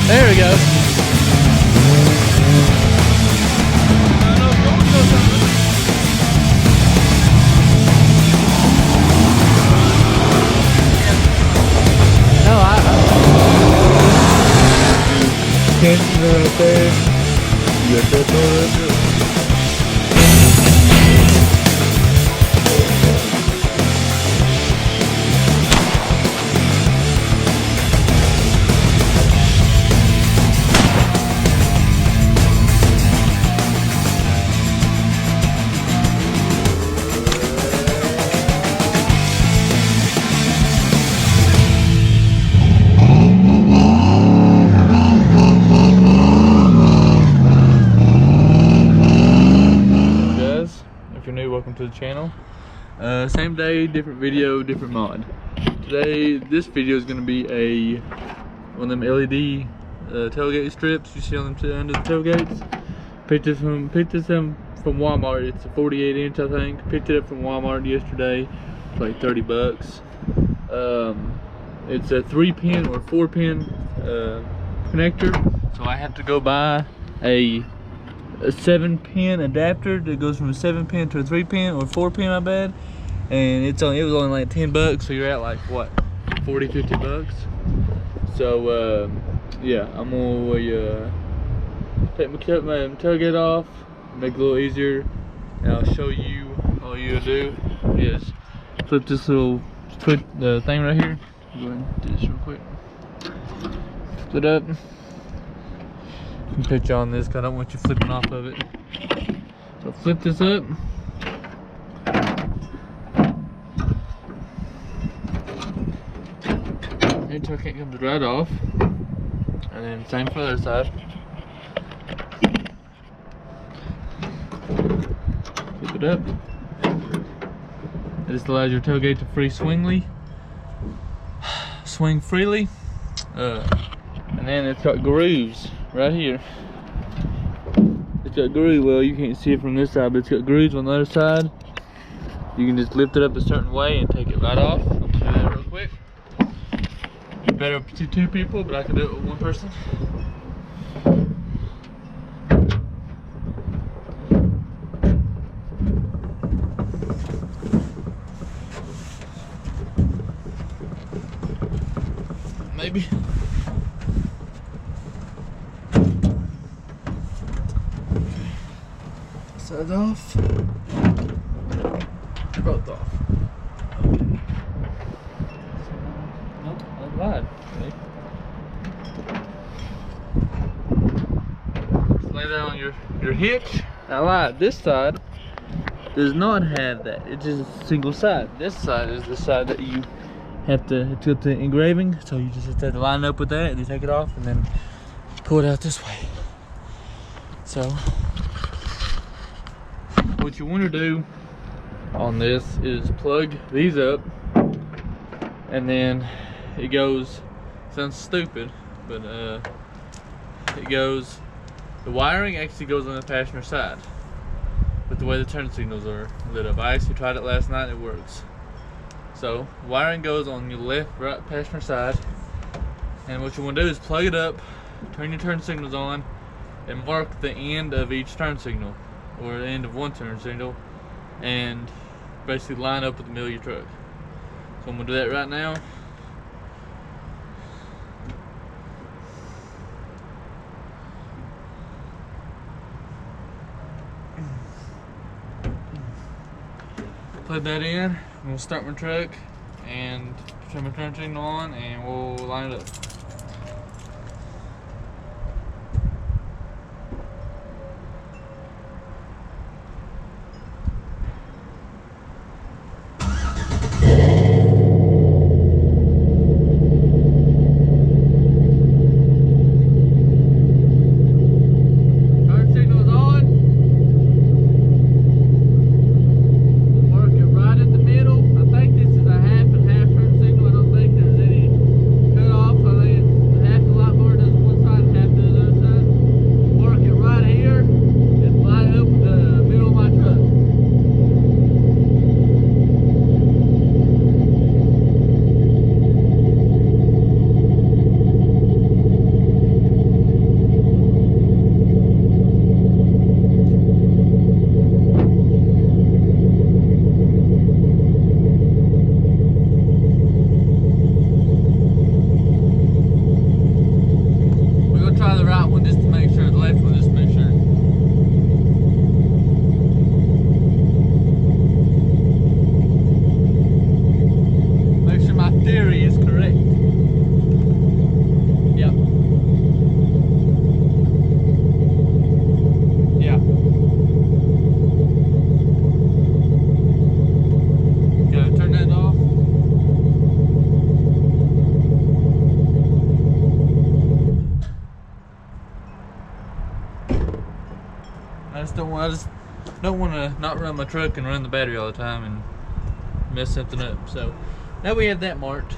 There we go. Tension right there. You got that door up. Welcome to the channel. Same day, different video, different mod. Today, this video is going to be one of them LED tailgate strips you see on the end of the tailgates. Picked this up from Walmart. It's a 48 inch, I think. Picked it up from Walmart yesterday. It's like 30 bucks. It's a 3-pin or 4-pin connector. So I had to go buy a 7-pin adapter that goes from a 7-pin to a 3-pin or 4-pin, my bad. And it was only like 10 bucks, so you're at like what, 40-50 bucks. So yeah, I'm gonna take my tailgate off, make it a little easier, and I'll show you. All you do is flip this little thing right here. Go ahead and do this real quick. Flip it up. Put you on this because I don't want you flipping off of it. So flip this up. Your tailgate comes right off. And then same for the other side. Flip it up. This allows your tailgate to swing freely. And then it's got grooves right here. It's got grooves. Well, you can't see it from this side, but it's got grooves on the other side. You can just lift it up a certain way and take it right off. I'll do that real quick. It's better to 2 people, but I can do it with 1 person. Maybe. Sides off. Both off. Okay. Nope, I lied. Okay. Just lay that on your hitch. I lied. This side does not have that. It's just a single side. This side is the side that you have to put the engraving. So you just have to line up with that and then take it off and then pull it out this way. So what you want to do on this is plug these up, and then it goes, sounds stupid, but it goes, the wiring actually goes on the passenger side with the way the turn signals are lit up. I actually tried it last night, it works. So wiring goes on your left, right passenger side, and what you want to do is plug it up, turn your turn signals on, and mark the end of each turn signal, or the end of one turn signal, and basically line up with the middle of your truck. So I'm gonna do that right now. Plug that in. I'm gonna start my truck and turn my turn signal on, and we'll line it up. Half turn signal. I don't think there's any cut off. just don't want to not run my truck and run the battery all the time and mess something up. So now we have that marked.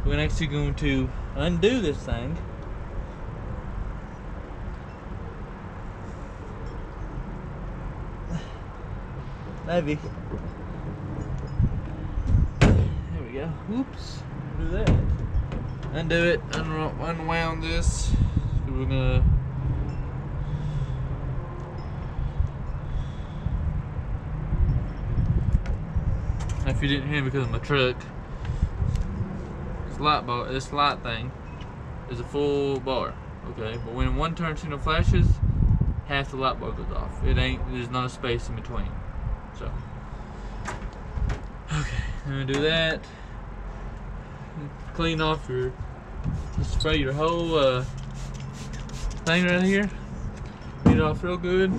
We're actually going to undo this thing. Maybe. There we go. Whoops. Do that. Undo it. Unwound this. We're gonna. If you didn't hear me because of my truck, this light thing is a full bar. Okay, but when one turn signal flashes, half the light bar goes off. There's not a space in between. So, okay, I'm gonna do that. Clean off just spray your whole thing right here. Get it off real good.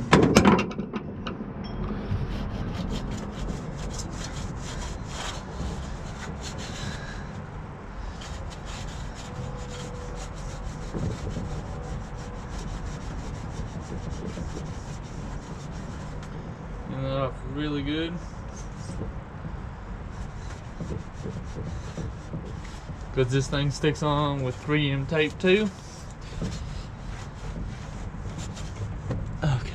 Get that off really good. Because this thing sticks on with 3M tape too. Okay.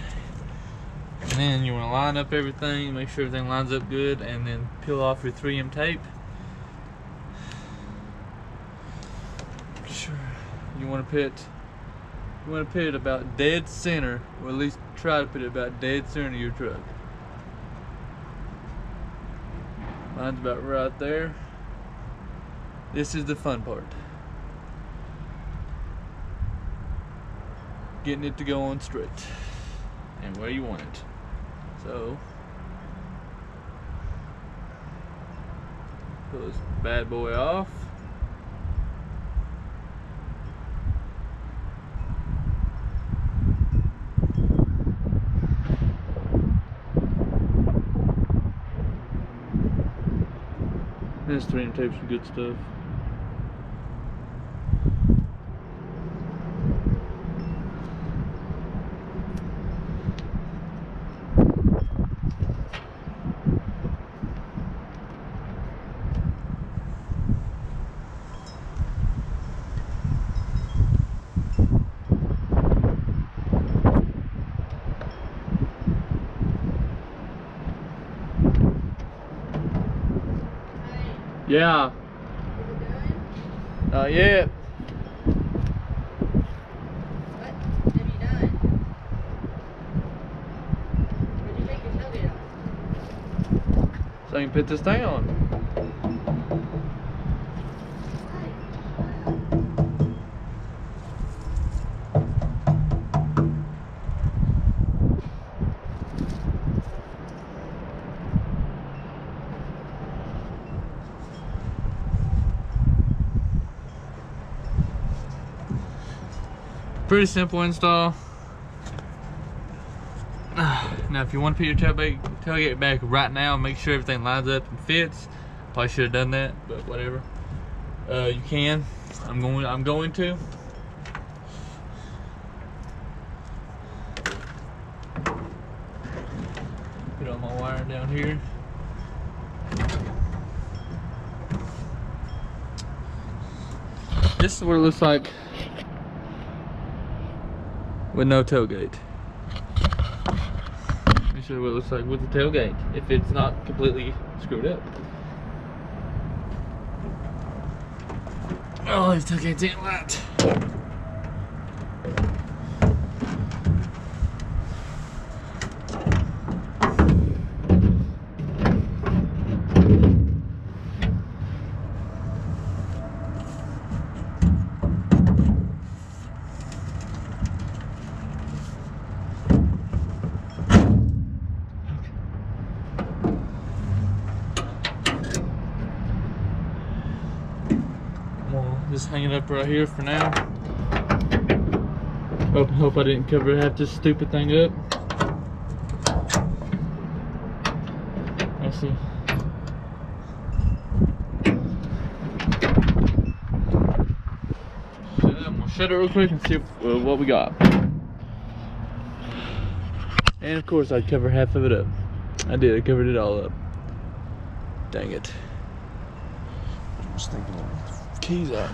And then you want to line up everything, make sure everything lines up good, and then peel off your 3M tape. Sure. You want to put it about dead center, or at least try to put it about dead center of your truck. Mine's about right there. This is the fun part. Getting it to go on straight and where you want it. So, pull this bad boy off. This 3M tape's some good stuff. Yeah. Not yet. What have you done? Where'd you take your tailgate off? So I can put this thing on. Pretty simple install. Now if you want to put your tailgate back right now, make sure everything lines up and fits. Probably should have done that, but whatever. You can. I'm going to. Put all my wire down here. This is what it looks like with no tailgate. Let me show you what it looks like with the tailgate, if it's not completely screwed up. Oh, these tailgates ain't light. Just hang it up right here for now. Hope I didn't cover half this stupid thing up. Let's see. I'm gonna shut it real quick and see what we got. And of course I'd cover half of it up. I did, I covered it all up. Dang it. I was thinking of the keys out.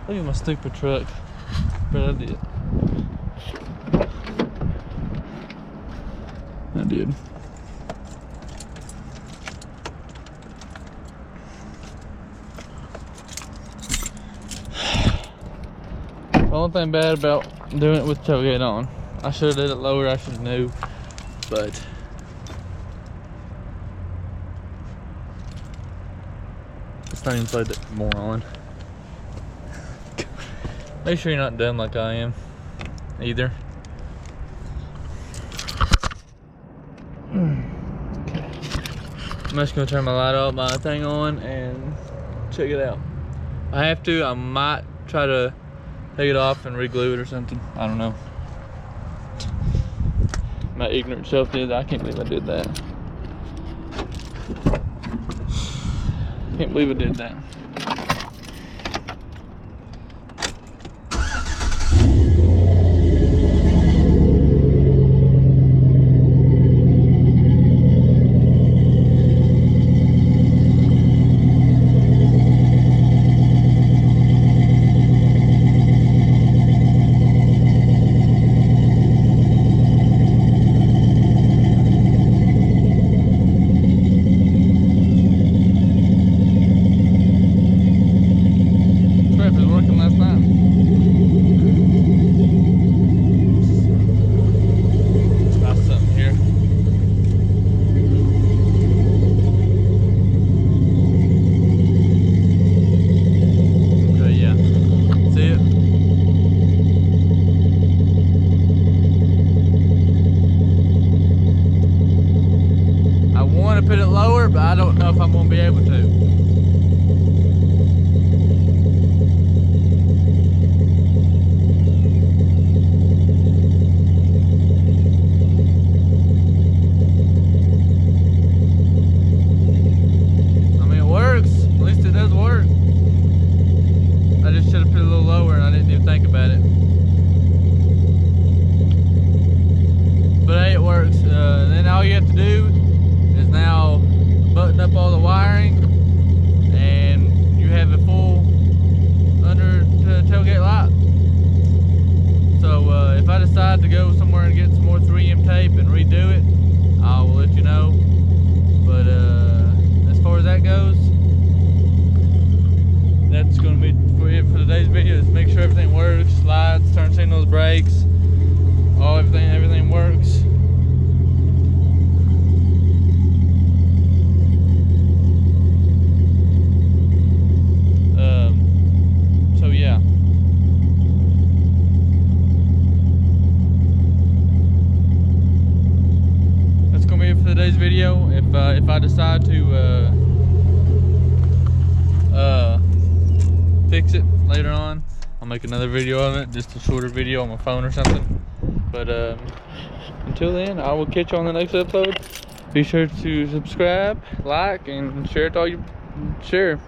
Look at my stupid truck. But I did. I did. The only thing bad about doing it with tailgate on, I should have did it lower, I should have knew, but it's not even played that more on. Make sure you're not dumb like I am either. Okay. I'm just gonna turn my light off, my thing on, and check it out. If I have to, I might try to take it off and re-glue it or something. I don't know. My ignorant self did that. I can't believe I did that. Can't believe I did that. Put it lower, but I don't know if I'm gonna be able to. I mean, it works. At least it does work. I just should have put it a little lower and I didn't even think about it. But hey, it works. Then all you have to do is now button up all the wiring and you have a full under tailgate light. So if I decide to go somewhere and get some more 3M tape and redo it, I will let you know. But as far as that goes, that's going to be for it for today's video. Just make sure everything works, lights, turn signals, brakes, everything works. So yeah. That's gonna be it for today's video. If I decide to fix it later on, I'll make another video of it, just a shorter video on my phone or something. But until then, I will catch you on the next episode. Be sure to subscribe, like, and share it to all your share.